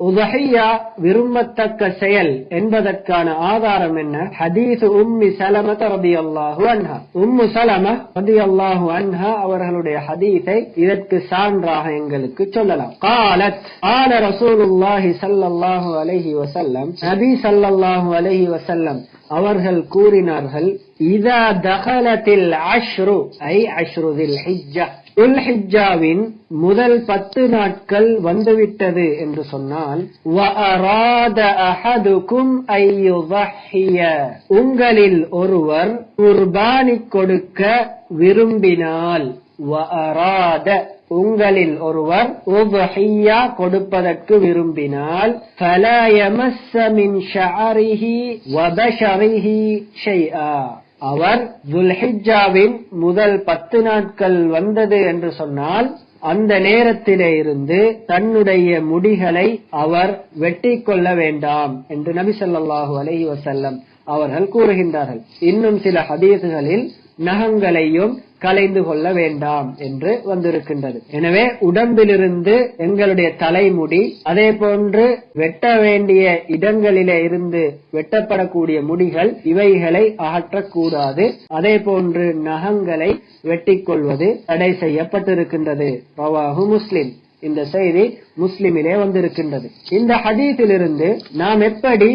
உதஹியா விரும்பத்தக்க செயல் என்பதற்கான ஆதாரம் என்ன? ஹதீஸ் உம்மி சலம ரலியல்லாஹு அன்ஹா. உம்மு சலம ரலியல்லாஹு அன்ஹா அவர்களுடைய ஹதீஸை இதற்கு சான்றாக எங்களுக்கு சொல்லலாம். قالت قال رسول الله صلى الله عليه وسلم நபி ஸல்லல்லாஹு அலைஹி வஸல்லம் அவர்கள் கூறினார்கள், இதா தகலத்தில் அஷ்ரு ஐ அஷ்ரு தில் ஹிஜ்ஜா, துல்ஹிஜ்ஜாவின் முதல் 10 நாட்கள் வந்துவிட்டது என்று சொன்னால், வஅராத அஹதுக்கும் ஐயுதஹிய, உங்களில் ஒருவர் குர்பானி கொடுக்க விரும்பினால், வஅராத உங்களில் ஒருவர் உத்ஹியா கொடுப்பதற்கு விரும்பினால், ஃபலா யமஸ்ஸ மின் ஷஅரிஹி வ பஷரிஹி ஷைஆ, அவர் துல்ஹிஜ்ஜாவின் முதல் 10 நாட்கள் வந்தது என்று சொன்னால் அந்த நேரத்திலே இருந்து தன்னுடைய முடிகளை அவர் வெட்டி கொள்ள வேண்டாம் என்று நபி ஸல்லல்லாஹு அலைஹி வஸல்லம் அவர்கள் கூறுகின்றார்கள். இன்னும் சில ஹதீஸ்களில் நகங்களையும் கலைந்து கொள்ள வேண்டாம் என்று வந்திருக்கின்றது. எனவே உடம்பிலிருந்து எங்களுடைய தலைமுடி, அதே போன்று வெட்ட வேண்டிய இடங்களிலே இருந்து வெட்டப்படக்கூடிய முடிகள், இவைகளை அகற்றக்கூடாது. அதே போன்று நகங்களை வெட்டிக் கொள்வது தடை செய்யப்பட்டிருக்கின்றது. ரவாஹு முஸ்லிம், இந்த செய்தி முஸ்லிமிலே வந்திருக்கின்றது. இந்த ஹதீஸிலிருந்து நாம் எப்படி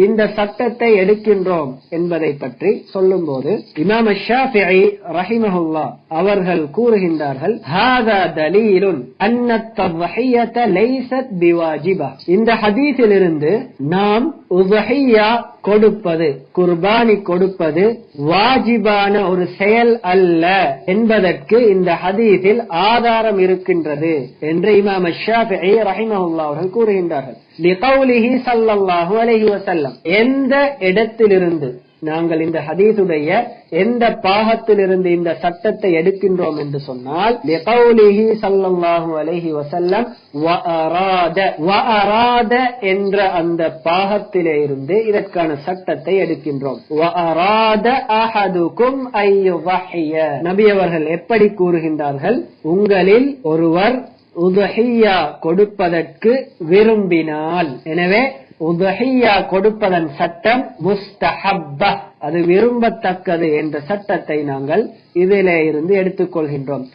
இந்த சட்டத்தை எடுக்கின்றோம் என்பதை பற்றி சொல்லும் போது இமாம் ஷாஃபிஈ ரஹிமஹுல்லாஹ் அவர்கள் கூறுகின்றார்கள், ஹாதா தலீலுன் அன்ன தத்ஹியத லைஸத் பிவாஜிபா, இந்த ஹதீஸிலிருந்து நாம் உத்ஹியா கொடுப்பது, குர்பானி கொடுப்பது வாஜிபான ஒரு செயல் அல்ல என்பதற்கு இந்த ஹதீஸில் ஆதாரம் இருக்கின்றது என்று இமாம் ஷாஃபிஈ ரஹிமஹுல்லாஹ் அவர்கள் கூறுகின்றார்கள். லிகௌலிஹி ஸல்லல்லாஹு அலைஹி வஸல்லம், எந்த இடத்திலிருந்து நாங்கள் இந்த ஹதீஸுடைய எந்த பாகத்திலிருந்து இந்த சட்டத்தை எடுக்கின்றோம் என்று சொன்னால், லிகௌலிஹி ஸல்லல்லாஹு அலைஹி வஸல்லம் வஅராத என்ற அந்த பாகத்திலே இருந்து இதற்கான சட்டத்தை எடுக்கின்றோம். வஅராத அஹதுக்கும் ஐயுதஹிய, நபி அவர்கள் எப்படி கூறுகின்றார்கள், உங்களில் ஒருவர் உத்ஹியா கொடுப்பதற்கு விரும்பினால். எனவே உத்ஹியா கொடுப்பதன் சட்டம் முஸ்தஹப்ப, அது விரும்பத்தக்கது என்ற சட்டத்தை நாங்கள் இதிலே இருந்து எடுத்துக்கொள்கின்றோம்.